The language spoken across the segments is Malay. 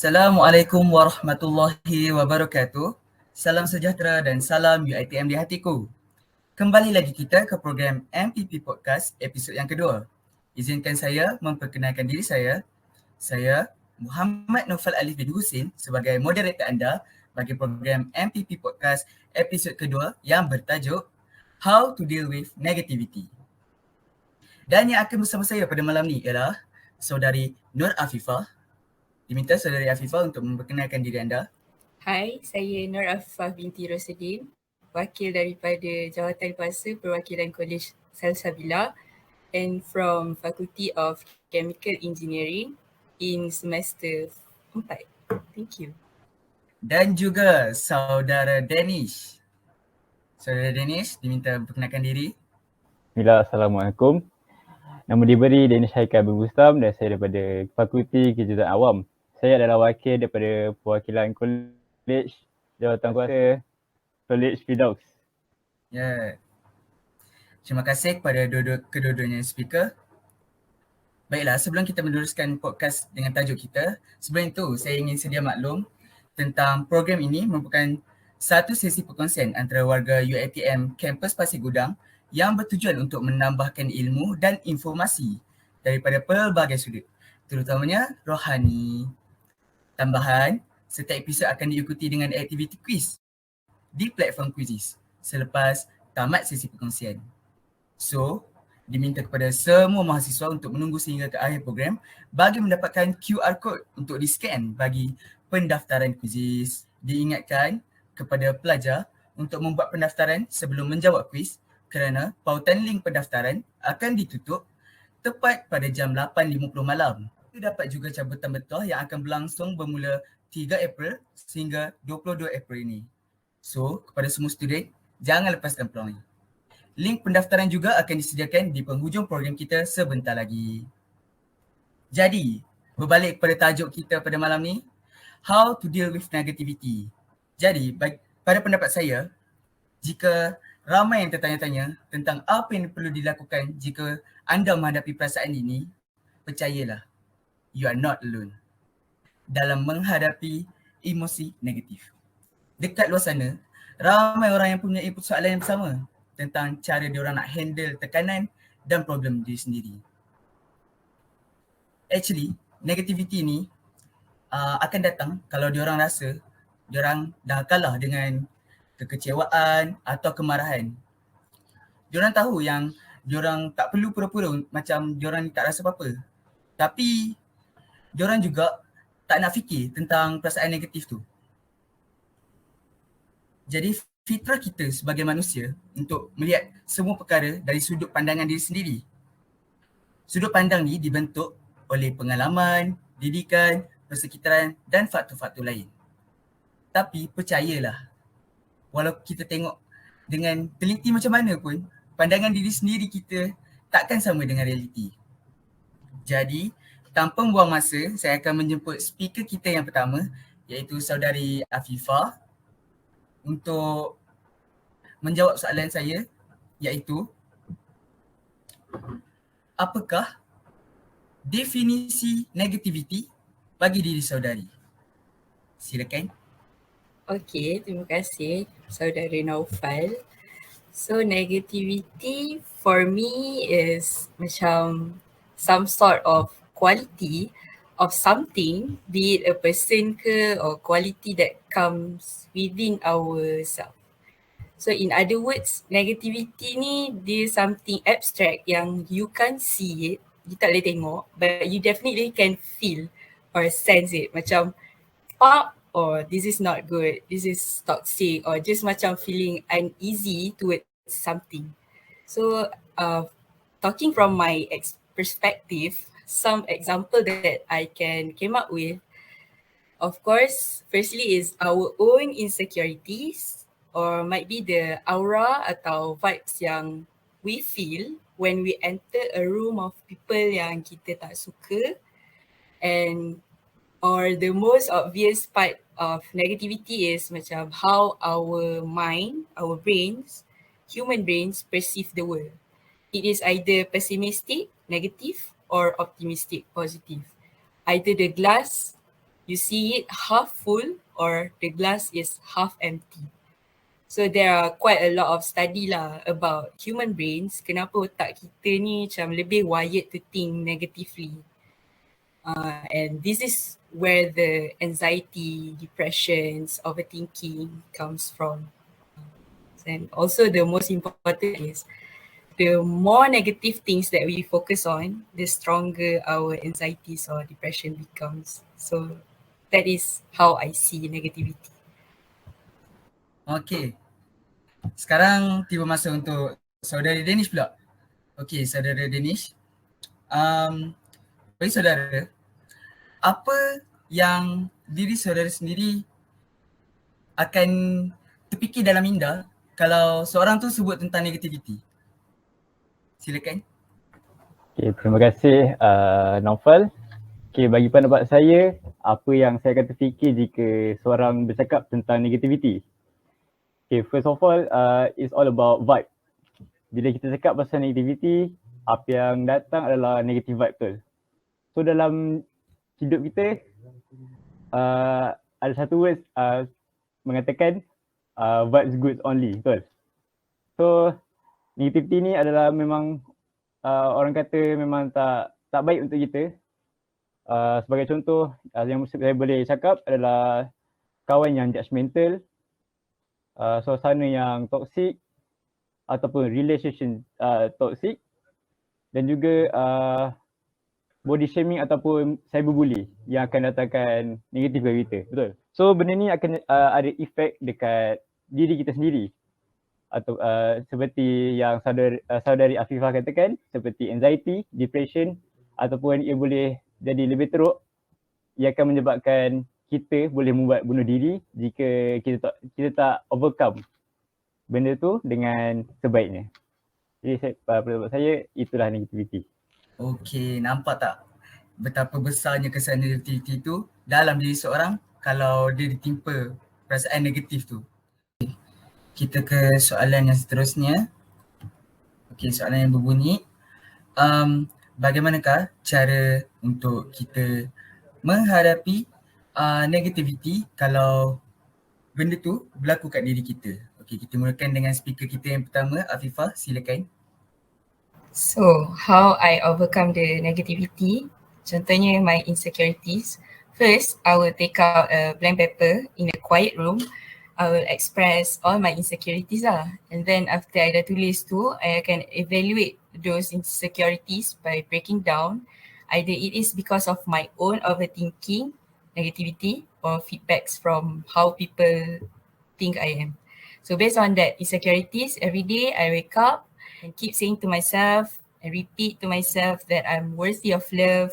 Assalamualaikum warahmatullahi wabarakatuh. Salam sejahtera dan salam UiTM di hatiku. Kembali lagi kita ke program MPP Podcast episod yang kedua. Izinkan saya memperkenalkan diri saya. Saya Muhammad Naufal Alif bin Husin sebagai moderator anda bagi program MPP Podcast episod kedua yang bertajuk How to Deal with Negativity. Dan yang akan bersama saya pada malam ni ialah saudari Nur Afifah. Diminta saudari Afifah untuk memperkenalkan diri anda. Hai, saya Nur Afifah binti Rosedin, wakil daripada Jawatan Kuasa Perwakilan Kolej Salsabila and from Faculty of Chemical Engineering in semester 4. Thank you. Dan juga saudara Danish. Saudara Danish diminta memperkenalkan diri. Assalamualaikum. Nama diberi Danish Haikal bin Bustam dan saya daripada Fakulti Kejuruteraan Awam. Saya adalah wakil daripada perwakilan Kolej Jawatan Kuasa Kolej Firdaus. Ya. Terima kasih kepada kedua-duanya speaker. Baiklah, sebelum kita meneruskan podcast dengan tajuk kita, sebelum itu saya ingin sedia maklum tentang program ini merupakan satu sesi perkongsian antara warga UiTM kampus Pasir Gudang yang bertujuan untuk menambahkan ilmu dan informasi daripada pelbagai sudut, terutamanya rohani. Tambahan, setiap episod akan diikuti dengan aktiviti kuis di platform Quizizz selepas tamat sesi perkongsian. So, diminta kepada semua mahasiswa untuk menunggu sehingga ke akhir program bagi mendapatkan QR code untuk di-scan bagi pendaftaran Quizizz. Diingatkan kepada pelajar untuk membuat pendaftaran sebelum menjawab kuis kerana pautan link pendaftaran akan ditutup tepat pada jam 8.50 malam. Kita dapat juga cabutan betuah yang akan berlangsung bermula 3 April sehingga 22 April ini. So, kepada semua student, jangan lepaskan peluang ini. Link pendaftaran juga akan disediakan di penghujung program kita sebentar lagi. Jadi, berbalik kepada tajuk kita pada malam ni, How to Deal with Negativity. Jadi, pada pendapat saya, jika ramai yang tertanya-tanya tentang apa yang perlu dilakukan jika anda menghadapi perasaan ini, percayalah, you are not alone dalam menghadapi emosi negatif. Dekat luar sana, ramai orang yang punya persoalan yang bersama tentang cara diorang nak handle tekanan dan problem diri sendiri. Actually, negativity ni akan datang kalau diorang rasa diorang dah kalah dengan kekecewaan atau kemarahan. Diorang tahu yang diorang tak perlu pura-pura macam diorang ni tak rasa apa-apa. Tapi diorang juga tak nak fikir tentang perasaan negatif tu. Jadi fitrah kita sebagai manusia untuk melihat semua perkara dari sudut pandangan diri sendiri. Sudut pandang ni dibentuk oleh pengalaman, didikan, persekitaran dan faktor-faktor lain. Tapi percayalah, walau kita tengok dengan teliti macam mana pun, pandangan diri sendiri kita takkan sama dengan realiti. Jadi, tanpa membuang masa, saya akan menjemput speaker kita yang pertama, iaitu saudari Afifah, untuk menjawab soalan saya, iaitu apakah definisi negativity bagi diri saudari? Silakan. Okay, terima kasih saudara Naufal. So negativity for me is macam some sort of quality of something, be it a person ke or quality that comes within ourselves. So in other words, negativity ni dia something abstract yang you can't see it, you tak boleh tengok, but you definitely can feel or sense it. Macam pop, or this is not good, this is toxic, or just macam feeling uneasy towards something. So talking from my perspective, some example that I can came up with, of course, firstly is our own insecurities, or might be the aura atau vibes yang we feel when we enter a room of people yang kita tak suka, and or the most obvious part of negativity is macam how our mind, our brains, human brains perceive the world. It is either pessimistic, negative, or optimistic, positive. Either the glass you see it half full or the glass is half empty. So there are quite a lot of study lah about human brains, kenapa otak kita ni macam lebih wired to think negatively. And this is where the anxiety, depressions, overthinking comes from. And also the most important is the more negative things that we focus on, the stronger our anxieties or depression becomes. So that is how I see negativity. Okay. Sekarang tiba masa untuk saudara Danish pula. Okay, saudara Danish. Bagi saudara, apa yang diri saudara sendiri akan terfikir dalam minda kalau seorang tu sebut tentang negativity? Silakan. Okay, terima kasih Naufal. Okay, bagi pendapat saya, apa yang saya akan terfikir jika seorang bercakap tentang negativity? Okay, first of all, it's all about vibe. Bila kita cakap pasal negativity, apa yang datang adalah negative vibe betul. So dalam hidup kita, ada satu words mengatakan vibes good only, betul. So negativity ni adalah memang orang kata memang tak baik untuk kita. Sebagai contoh yang saya boleh cakap adalah kawan yang judgemental, suasana yang toxic ataupun relationship toxic, dan juga body shaming ataupun cyberbully yang akan datangkan negatif bagi kita, betul. So benda ni akan ada efek dekat diri kita sendiri, atau seperti yang saudari Afifah katakan, seperti anxiety, depression, ataupun ia boleh jadi lebih teruk. Ia akan menyebabkan kita boleh membuat bunuh diri jika kita tak overcome benda tu dengan sebaiknya. Jadi pendapat saya itulah negativity. Okay, nampak tak betapa besarnya kesan negativity tu dalam diri seorang kalau dia ditimpa perasaan negatif tu. Kita ke soalan yang seterusnya. Okay, soalan yang berbunyi, bagaimanakah cara untuk kita menghadapi negativity kalau benda tu berlaku kat diri kita? Okay, kita mulakan dengan speaker kita yang pertama, Afifah, silakan. So, how I overcome the negativity, contohnya my insecurities. First, I will take out a blank paper in a quiet room. I will express all my insecurities lah. And then after I dah tulis tu, I can evaluate those insecurities by breaking down. Either it is because of my own overthinking, negativity, or feedbacks from how people think I am. So based on that insecurities, every day I wake up and keep saying to myself and repeat to myself that I'm worthy of love,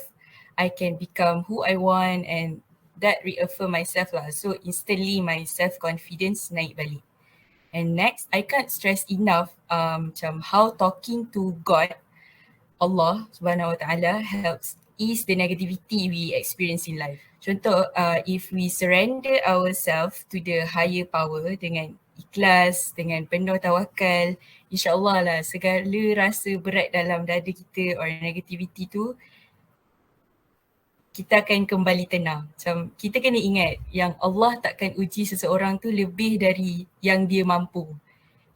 I can become who I want, and that reaffirm myself lah. So instantly my self-confidence naik balik. And next, I can't stress enough macam how talking to God, Allah Subhanahu Wa Taala, helps ease the negativity we experience in life. Contoh, if we surrender ourselves to the higher power dengan ikhlas, dengan penuh tawakal, insyaAllah lah segala rasa berat dalam dada kita or negativity tu, kita akan kembali tenang. Macam kita kena ingat yang Allah takkan uji seseorang tu lebih dari yang dia mampu.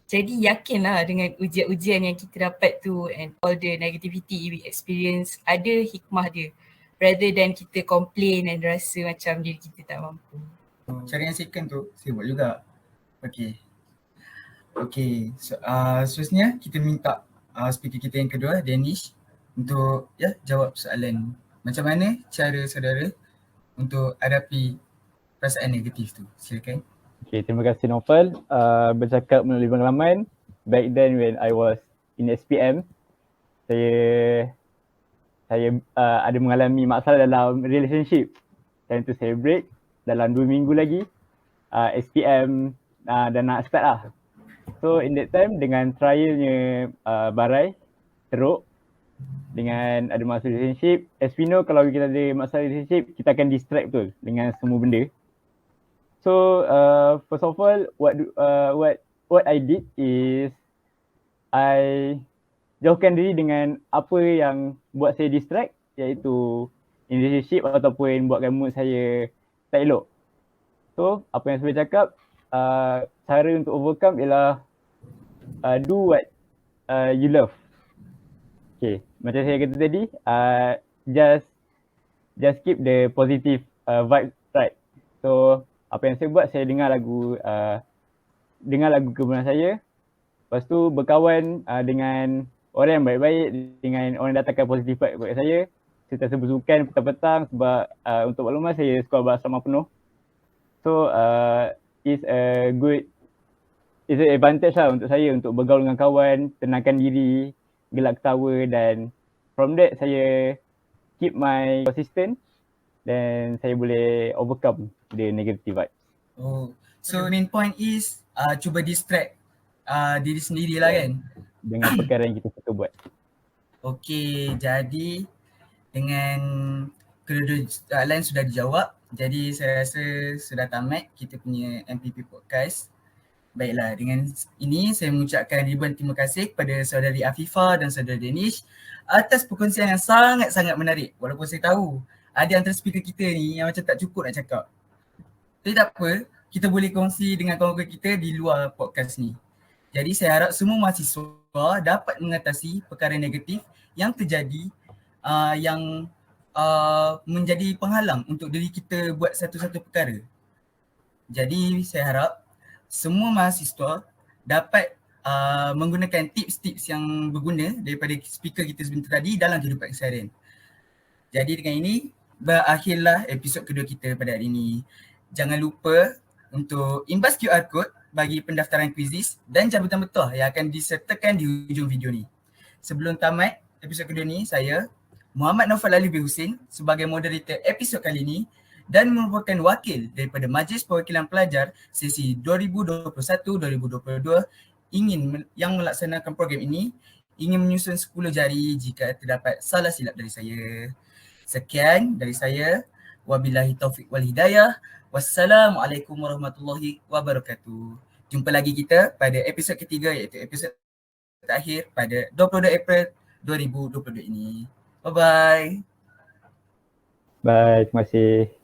Jadi yakinlah dengan ujian-ujian yang kita dapat tu and all the negativity we experience, ada hikmah dia. Rather than kita complain and rasa macam diri kita tak mampu. Cara yang second tu, saya buat juga. Okay, so, seterusnya kita minta speaker kita yang kedua, Danish, untuk jawab soalan macam mana cara saudara untuk hadapi perasaan negatif tu. Silakan. Okay, terima kasih Naufal. Bercakap melalui pengalaman, back then when I was in SPM, saya ada mengalami masalah dalam relationship. Dan tu saya break dalam 2 minggu lagi. SPM dah nak start lah. So in that time dengan trialnya barai, teruk, dengan ada masalah relationship. As we know, kalau kita ada masalah relationship, kita akan distract betul dengan semua benda. So first of all, what I did is I jauhkan diri dengan apa yang buat saya distract, iaitu in relationship ataupun buatkan mood saya tak elok. So apa yang saya cakap, cara untuk overcome ialah do what you love. Okay, macam saya kata tadi, just keep the positive vibe right. So apa yang saya buat, saya dengar lagu kegemaran saya. Lepas tu berkawan dengan orang yang baik-baik, dengan orang yang datangkan positif vibe kepada saya. Saya sentiasa bersukan petang-petang sebab untuk maklumat saya sekolah berasrama penuh. So it's an advantage lah untuk saya untuk bergaul dengan kawan, tenangkan diri, gelak ketawa, dan from that saya keep my consistent dan saya boleh overcome the negative vibes. Oh, so main point is cuba distract diri sendiri lah kan? Dengan perkara yang kita suka buat. Okey, jadi dengan kedua-dua soalan sudah dijawab, jadi saya rasa sudah tamat kita punya MPP Podcast. Baiklah, dengan ini saya mengucapkan ribuan terima kasih kepada saudari Afifah dan saudara Danish atas perkongsian yang sangat-sangat menarik. Walaupun saya tahu ada antara speaker kita ni yang macam tak cukup nak cakap. Tapi tak apa, kita boleh kongsi dengan kawan-kawan kita di luar podcast ni. Jadi saya harap semua mahasiswa dapat mengatasi perkara negatif yang terjadi yang menjadi penghalang untuk diri kita buat satu-satu perkara. Jadi saya harap semua mahasiswa dapat menggunakan tips-tips yang berguna daripada speaker kita sebentar tadi dalam kehidupan keseharian. Jadi dengan ini berakhirlah episod kedua kita pada hari ini. Jangan lupa untuk imbas QR code bagi pendaftaran kuisis dan jabatan betul yang akan disertakan di hujung video ni. Sebelum tamat episod kedua ni, saya Muhammad Naufal Ali bin Husin sebagai moderator episod kali ini dan merupakan wakil daripada Majlis Perwakilan Pelajar sesi 2021-2022 yang melaksanakan program ini ingin menyusun 10 jari jika terdapat salah silap dari saya. Sekian dari saya. Wabillahi taufiq wal hidayah. Wassalamualaikum warahmatullahi wabarakatuh. Jumpa lagi kita pada episod ketiga iaitu episod terakhir pada 22 April 2022 ini. Bye-bye. Bye, terima kasih.